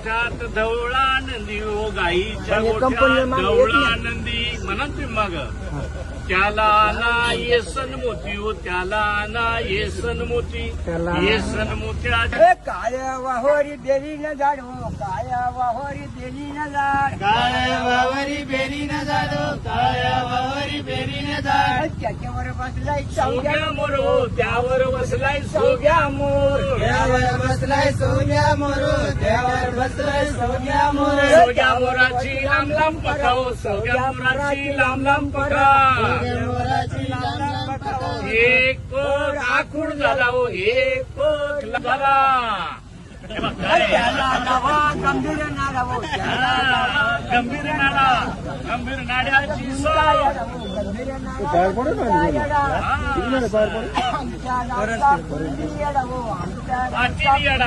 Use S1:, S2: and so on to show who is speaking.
S1: गोठ्यात धवळा नंदी हो गाईच्या
S2: म्हणजे
S1: गोठ्यात
S2: कंपनीला मागे येत
S1: धवळा
S2: नाही.
S1: नंदी म्हणा तुम्ही माग त्याला ना येसन मोती हो त्याला ना येसन मोती
S2: त्याला-
S1: येसन मोत्या
S2: काळ्या वाहोरी बेली न झाड हो काळ्या वाहोरी बेली न झाड
S3: काळ्या वावरी बेरी न जाडो काळ्या वावरी बेरी न जाड
S2: त्याच्यावर बसलाय
S1: सोग्या मोर हो त्यावर बसलाय सोग्या मोर
S3: त्यावर बसलाय सोन्या मोरो त्यावर बसलाय सोन्या मोरो
S1: सोग्या मोराची लांब लांब पखा हो सोग्या मोराची लांब लांब पखा
S3: मोराची लांब लांब पकड
S1: एक पग आखूड झाला हो एक पग झाला हे बघ, काय?
S2: त्याला नवा गंभीर नाला हो
S1: हा, गंभीर नाड्याची सोय
S2: गंभीर नाला आमच्या नावाचा येडा हो आमच्या
S1: पाटील येडा